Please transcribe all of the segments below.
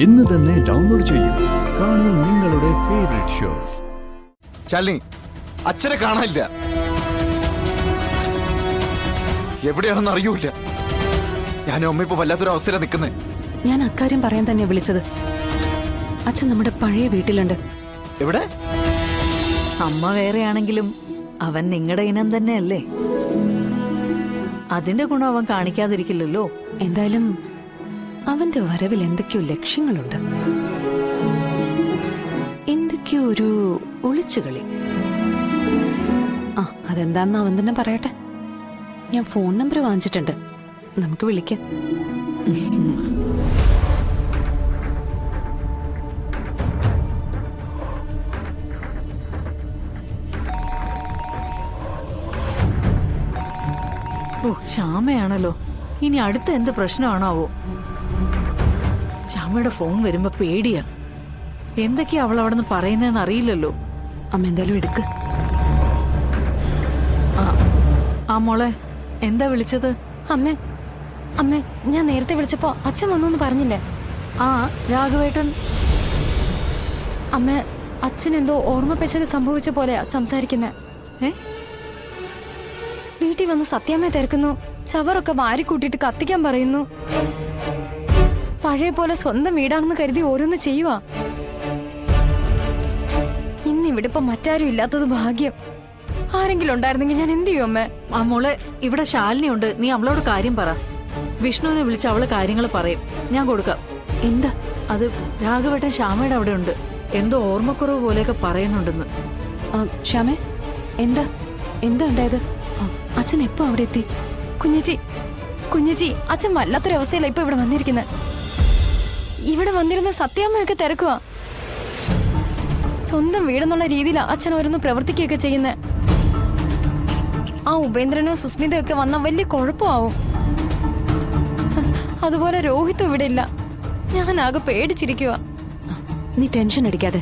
ഇന്ന് തന്നെ ഡൗൺലോഡ് ചെയ്യൂ. കാണൂ നിങ്ങളുടെ ഫേവറേറ്റ് ഷോസ്. ശാലിനി, അച്ഛനെ കാണാനില്ല. എവിടെയാണെന്ന് അറിയൂല. ഞാനും അമ്മ ഇപ്പൊ വല്ലാത്തൊരു അവസ്ഥയിലാണ് നിൽക്കുന്നത്. ഞാൻ അക്കാര്യം പറയാൻ തന്നെ വിളിച്ചത്. അച്ഛൻ നമ്മുടെ പഴയ വീട്ടിലുണ്ട്. എവിടെ? അമ്മ വേറെയാണെങ്കിലും അവൻ നിങ്ങളുടെ ഇനം തന്നെയല്ലേ. അതിന്റെ ഗുണം അവൻ കാണിക്കാതിരിക്കില്ലല്ലോ. എന്തായാലും അവന്റെ വരവിൽ എന്തൊക്കെയോ ലക്ഷ്യങ്ങളുണ്ട്. എന്തൊക്കെയോ ഒരു ഒളിച്ചുകളി. അതെന്താണെന്ന് അവൻ തന്നെ പറയട്ടെ. ഞാൻ ഫോൺ നമ്പർ വാങ്ങിച്ചിട്ടുണ്ട്, നമുക്ക് വിളിക്കാം. ഓ, ശ്യാമയാണല്ലോ. ഇനി അടുത്ത എന്ത് പ്രശ്നമാണാവോ? ശ്യാമയുടെ ഫോൺ വരുമ്പോ പേടിയാ. എന്തൊക്കെയാ അവൾ അവിടെ നിന്ന് പറയുന്നതെന്ന് അറിയില്ലല്ലോ. അമ്മ എന്തായാലും എടുക്ക്. ആ മോളെ, എന്താ വിളിച്ചത്? അമ്മേ, അമ്മേ, ഞാൻ നേരത്തെ വിളിച്ചപ്പോ അച്ഛൻ വന്നു പറഞ്ഞില്ലേ? ആ, രാഘവേട്ടൻ. അമ്മ, അച്ഛൻ എന്തോ ഓർമ്മ പെശക് സംഭവിച്ച പോലെയാ സംസാരിക്കുന്നെ. വീട്ടിൽ വന്ന് സത്യാമ്മയെ തിരക്കുന്നു, ചവറൊക്കെ വാരിക്കൂട്ടിട്ട് കത്തിക്കാൻ പറയുന്നു. പഴയ പോലെ സ്വന്തം വീടാണെന്ന് കരുതി ഓരോന്ന് ചെയ്യുവാ. ഇന്നിവിടെ ഇപ്പൊ മറ്റാരും ഇല്ലാത്തത് ഭാഗ്യം. ആരെങ്കിലും ഉണ്ടായിരുന്നെങ്കിൽ ഞാൻ എന്ത് ചെയ്യും അമ്മേ? ആ മോളെ, ഇവിടെ ശാലിനി ഉണ്ട്. നീ അവളോട് കാര്യം പറ. വിഷ്ണുവിനെ വിളിച്ച് അവള് കാര്യങ്ങൾ പറയും. ഞാൻ കൊടുക്കാം. എന്താ? അത് രാഘവേട്ടൻ ശ്യാമയുടെ അവിടെ ഉണ്ട്. എന്തോ ഓർമ്മക്കുറവ് പോലെയൊക്കെ പറയുന്നുണ്ടെന്ന്. ശ്യാമേ, എന്താ എന്താ ഉണ്ടായത്? അച്ഛൻ എപ്പോ അവിടെ എത്തി? കുഞ്ഞച്ചി, അച്ഛൻ വല്ലാത്തൊരവസ്ഥയില ഇപ്പൊ ഇവിടെ വന്നിരിക്കുന്നത്. ഇവിടെ വന്നിരുന്ന സത്യാമ്മയൊക്കെ തിരക്കുക. സ്വന്തം വീടെന്നുള്ള രീതിയിൽ അച്ഛൻ ഓരോന്ന് പ്രവർത്തിക്കുകയൊക്കെ ചെയ്യുന്നത്. ആ ഉപേന്ദ്രനോ സുസ്മിതയോ ഒക്കെ വന്ന വലിയ കുഴപ്പമാവും. അതുപോലെ രോഹിത്തും ഇവിടെ ഇല്ല. ഞാൻ ആകെ പേടിച്ചിരിക്കുക. നീ ടെൻഷൻ അടിക്കാതെ.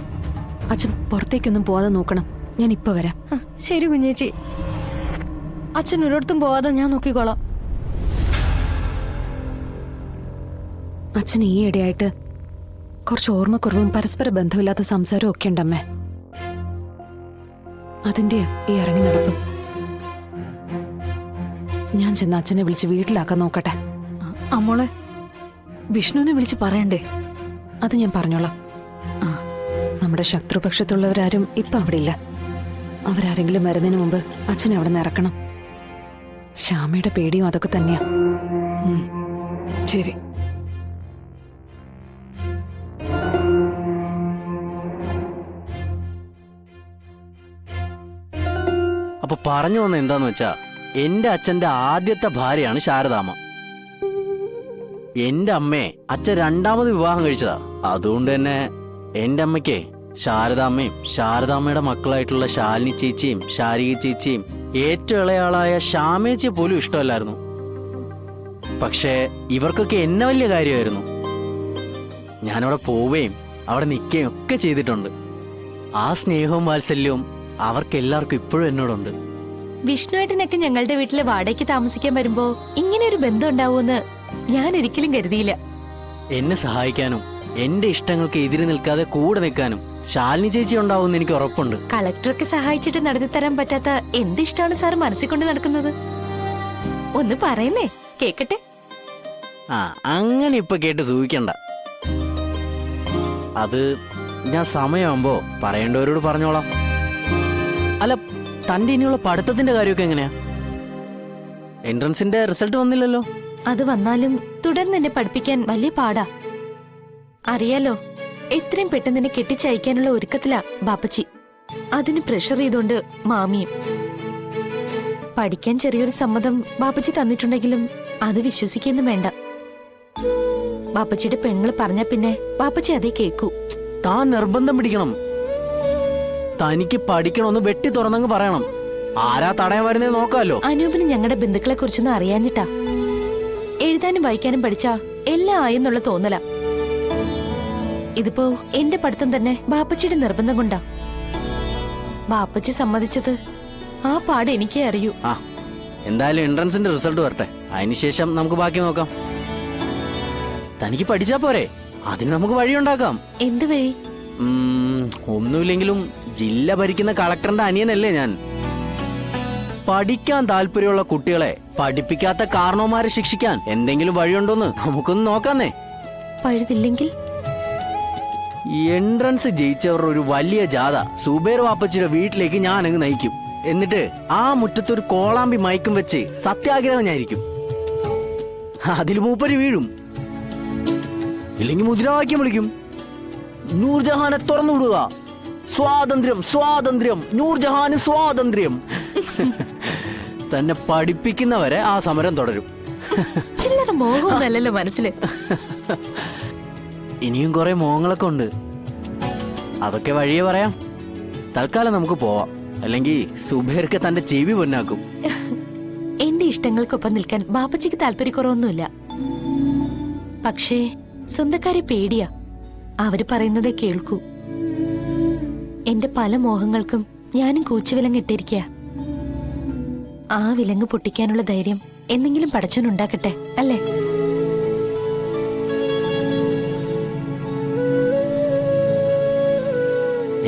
അച്ഛൻ പുറത്തേക്കൊന്നും പോവാതെ നോക്കണം. ഞാൻ ഇപ്പൊ വരാം. ശരി കുഞ്ഞേച്ചി, അച്ഛൻ ഒരിടത്തും പോവാതെ ഞാൻ നോക്കിക്കോളാം. അച്ഛൻ ഈ ഇടയായിട്ട് കുറച്ച് ഓർമ്മക്കുറവും പരസ്പര ബന്ധമില്ലാത്ത സംസാരവും ഒക്കെ ഉണ്ടമ്മേ. അതിന്റെ ഈ ഇറങ്ങി നടപ്പും. ഞാൻ ചെന്ന് അച്ഛനെ വിളിച്ച് വീട്ടിലാക്കാൻ നോക്കട്ടെ. അമ്മോളെ, വിഷ്ണുവിനെ വിളിച്ച് പറയണ്ടേ? അത് ഞാൻ പറഞ്ഞോളാം. നമ്മുടെ ശത്രുപക്ഷത്തുള്ളവരാരും ഇപ്പൊ അവിടെ ഇല്ല. അവരാരെങ്കിലും വരുന്നതിന് മുമ്പ് അച്ഛനെ അവിടെ നിന്ന് ഇറക്കണം. ശ്യാമയുടെ പേടിയും അതൊക്കെ തന്നെയാ. ശരി. അപ്പൊ പറഞ്ഞു വന്ന എന്താന്ന് വെച്ചാ, എന്റെ അച്ഛന്റെ ആദ്യത്തെ ഭാര്യയാണ് ശാരദാമ്മ. എന്റെ അമ്മയെ അച്ഛൻ രണ്ടാമത് വിവാഹം കഴിച്ചതാ. അതുകൊണ്ട് തന്നെ എന്റെ അമ്മയ്ക്ക് ശാരദാമ്മയും ശാരദാമ്മയുടെ മക്കളായിട്ടുള്ള ശാലിനി ചേച്ചിയും ശാരിക ചേച്ചിയും ഏറ്റവും ഇളയാളായ ശ്യാമേച്ചിയെ പോലും ഇഷ്ടമല്ലായിരുന്നു. പക്ഷേ ഇവർക്കൊക്കെ എന്നെ വലിയ കാര്യമായിരുന്നു. ഞാനവിടെ പോവുകയും അവിടെ നിൽക്കുകയും ഒക്കെ ചെയ്തിട്ടുണ്ട്. ആ സ്നേഹവും വാത്സല്യവും അവർക്കെല്ലാവർക്കും ഇപ്പോഴും എന്നോടുണ്ട്. വിഷ്ണുവേട്ടനൊക്കെ ഞങ്ങളുടെ വീട്ടില് വാടകയ്ക്ക് താമസിക്കാൻ വരുമ്പോ ഇങ്ങനെ ഒരു ബന്ധം ഉണ്ടാവുമെന്ന് ഞാൻ ഒരിക്കലും കരുതിയില്ല. എന്നെ സഹായിക്കാനും എന്റെ ഇഷ്ടങ്ങൾക്ക് എതിര് നിൽക്കാതെ കൂടെ നിൽക്കാനും ശാലിനി ചേച്ചി ഉണ്ടാവുമെന്ന് എനിക്ക് ഉറപ്പുണ്ട്. കളക്ടർക്ക് സഹായിച്ചിട്ട് നടത്തിത്തരാൻ പറ്റാത്ത എന്തിഷ്ടാണ് സാർ മനസ്സിൽ കൊണ്ട് നടക്കുന്നത്? ഒന്ന് പറയുന്നേ, കേക്കട്ടെ. അങ്ങനെ ഇപ്പൊ കേട്ട് സൂഹിക്കണ്ട. അത് ഞാൻ സമയമാകുമ്പോ പറയേണ്ടവരോട് പറഞ്ഞോളാം. അല്ല, തന്റെ ഇനിയുള്ള പഠിത്തത്തിന്റെ കാര്യമൊക്കെ എങ്ങനെയാ? എൻട്രൻസിന്റെ റിസൾട്ട് വന്നില്ലല്ലോ. അത് വന്നാലും തുടർന്ന് എന്നെ പഠിപ്പിക്കാൻ വലിയ പാടാ. അറിയാലോ, എത്രയും പെട്ടെന്ന് എന്നെ കെട്ടിച്ചയക്കാനുള്ള ഒരുക്കത്തിലാ ബാപ്പച്ചി. അതിന് പ്രഷർ ചെയ്തോണ്ട് മാമിയും. പഠിക്കാൻ ചെറിയൊരു സമ്മതം ബാപ്പച്ചി തന്നിട്ടുണ്ടെങ്കിലും അത് വിശ്വസിക്കൊന്നും വേണ്ട. ബാപ്പച്ചിയുടെ പെങ്ങള് പറഞ്ഞാ പിന്നെ ബാപ്പച്ചി അതേ കേക്കൂ. താൻ നിർബന്ധം പിടിക്കണം. തനിക്ക് പഠിക്കണമെന്ന് വെട്ടി തുറന്നങ്ങ് പറയണം. ആരാ തടയാൻ വരുന്നത് നോക്കാലോ. അനൂപിന് ഞങ്ങളുടെ ബന്ധുക്കളെ കുറിച്ചൊന്നും അറിയാഞ്ഞിട്ടാ. എഴുതാനും വായിക്കാനും പഠിച്ചാ എല്ലാം ആയെന്നുള്ള തോന്നല. ഇതിപ്പോ എന്റെ പഠിത്തം തന്നെ ബാപ്പച്ചിയുടെ നിർബന്ധം കൊണ്ടാ. ബാപ്പച്ചി സമ്മതിച്ചത് ആ പാട് എനിക്കേ അറിയൂ. എന്തായാലും എൻട്രൻസിന്റെ റിസൾട്ട് വരട്ടെ, അതിനുശേഷം നമുക്ക് ബാക്കി നോക്കാം. തനിക്ക് പഠിച്ചാ പോരെ, അതിന് നമുക്ക് വഴിയുണ്ടാക്കാം. എന്ത് വഴി? ഒന്നുമില്ലെങ്കിലും ജില്ല ഭരിക്കുന്ന കളക്ടറിന്റെ അനിയനല്ലേ ഞാൻ. പഠിക്കാൻ താല്പര്യമുള്ള കുട്ടികളെ പഠിപ്പിക്കാത്ത കാരണവന്മാരെ ശിക്ഷിക്കാൻ എന്തെങ്കിലും വഴിയുണ്ടോന്ന് നമുക്കൊന്ന് നോക്കാന്നേ. പഴുതില്ലെങ്കിൽ എൻട്രൻസ് ജയിച്ചവരുടെ ഒരു വലിയ ജാഥ സുബേർ വാപ്പച്ചിയുടെ വീട്ടിലേക്ക് ഞാൻ അങ്ങ് നയിക്കും. എന്നിട്ട് ആ മുറ്റത്തൊരു കോളാമ്പി മയക്കും വെച്ച് സത്യാഗ്രഹം ഞാനിരിക്കും. അതിൽ മൂപ്പര് വീഴും. ഇല്ലെങ്കിൽ മുദ്രാവാക്യം വിളിക്കും, നൂർജഹാനെ തുറന്നു വിടുക, സ്വാതന്ത്ര്യം സ്വാതന്ത്ര്യം, നൂർജഹാന് സ്വാതന്ത്ര്യം. തന്നെ പഠിപ്പിക്കുന്നവരെ ആ സമരം തുടരും. ചില്ലറ മോഹമൊന്നല്ലല്ലോ മനസ്സില്. ഇനിയും കുറെ മോഹങ്ങളൊക്കെ ഉണ്ട്. അതൊക്കെ വഴിയെ പറയാം. തൽക്കാലം നമുക്ക് പോവാം. അല്ലെങ്കിൽ സുബേർക്ക് തന്റെ ചെവി പൊന്നാക്കും. എന്റെ ഇഷ്ടങ്ങൾക്കൊപ്പം നിൽക്കാൻ ബാപ്പച്ചിക്ക് താല്പര്യക്കുറവൊന്നുമില്ല. പക്ഷേ സ്വന്തക്കാരെ പേടിയാ. അവര് പറയുന്നതേ കേൾക്കൂ. എന്റെ പല മോഹങ്ങൾക്കും ഞാനും കൂച്ചുവിലങ്ങിട്ടിരിക്കുക. ആ വിലങ്ങ് പൊട്ടിക്കാനുള്ള ധൈര്യം എന്തെങ്കിലും പടച്ചോനുണ്ടാക്കട്ടെ, അല്ലേ?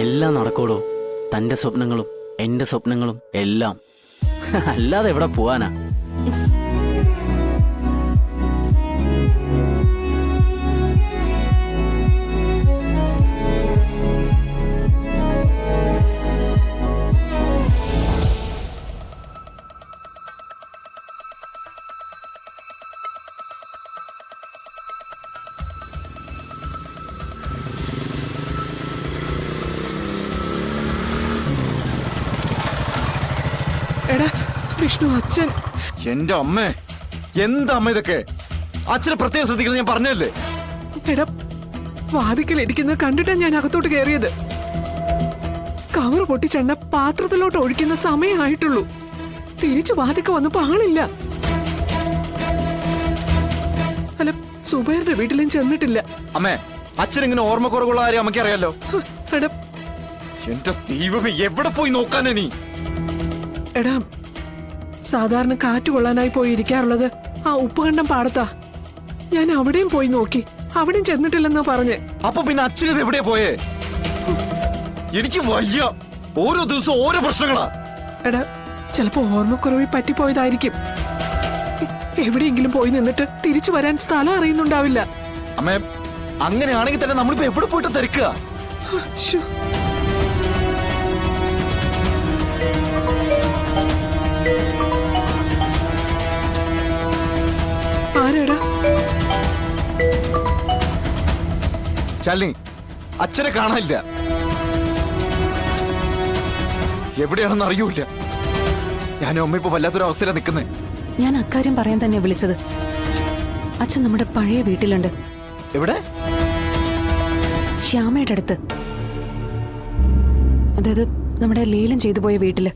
എല്ലാം നടക്കോടോ. തന്റെ സ്വപ്നങ്ങളും എന്റെ സ്വപ്നങ്ങളും എല്ലാം. അല്ലാതെ എവിടെ പോവാനാ? എടാ വിഷ്ണു, അച്ഛൻ. എന്റെ അമ്മേ, എന്താ അമ്മ ഇതൊക്കെ? അച്ഛനെ പ്രത്യേകം ശ്രദ്ധിക്കണം, ഞാൻ പറഞ്ഞല്ലേ. എടാ, വാതിക്കൽ ഇരിക്കുന്നത് കണ്ടിട്ടാ ഞാൻ അകത്തോട്ട് കയറിയത്. കവർ പൊട്ടിച്ചെണ്ണ പാത്രത്തിലോട്ട് ഒഴിക്കുന്ന സമയമായിട്ടുള്ളൂ. തിരിച്ചു വാതിക്ക വന്നപ്പോ ആളില്ല. അല്ല, സുബൈറിന്റെ വീട്ടിലും ചെന്നിട്ടില്ല. അമ്മേ, അച്ഛൻ ഇങ്ങനെ ഓർമ്മക്കുറവുള്ള കാര്യം അമ്മയ്ക്ക് അറിയാലോ. എടാ, എന്റെ ദൈവമേ, എവിടെ പോയി നോക്കാനാ നീ? എടാ, സാധാരണ കാറ്റ് കൊള്ളാനായി പോയി ഇരിക്കാറുള്ളത് ആ ഉപ്പുകണ്ടം പാടത്താ. ഞാൻ അവിടെയും പോയി നോക്കി, അവിടെയും ചെന്നിട്ടില്ലെന്നാ പറഞ്ഞേ. അപ്പൊ പിന്നെ അച്ഛനത് എവിടെയാ പോയേ? എനിക്ക് വയ്യ. ഓരോ ദിവസവും ഓരോ പ്രശ്നങ്ങളാ. എടാ, ചിലപ്പോ ഓർമ്മക്കുറവിൽ പറ്റിപ്പോയതായിരിക്കും. എവിടെയെങ്കിലും പോയി നിന്നിട്ട് തിരിച്ചു വരാൻ സ്ഥലം അറിയുന്നുണ്ടാവില്ല. അമ്മേ, അങ്ങനെയാണെങ്കിൽ തന്നെ നമ്മളിപ്പോ എവിടെ പോയിട്ട് തിരക്കുക? ശ്ശോ. ആരാടാ? ശാലിനി, അച്ഛനെ കാണാനില്ല. എവിടെയാണെന്ന് അറിയൂല. ഞാനും അമ്മ ഇപ്പൊ വല്ലാത്തൊരു അവസ്ഥയിലാണ് നിൽക്കുന്നത്. ഞാൻ അക്കാര്യം പറയാൻ തന്നെ വിളിച്ചത്. അച്ഛൻ നമ്മുടെ പഴയ വീട്ടിലുണ്ട്. എവിടെ? ശ്യാമയുടെ അടുത്ത്. അതായത് നമ്മുടെ ലേലം ചെയ്തു പോയ വീട്ടില്.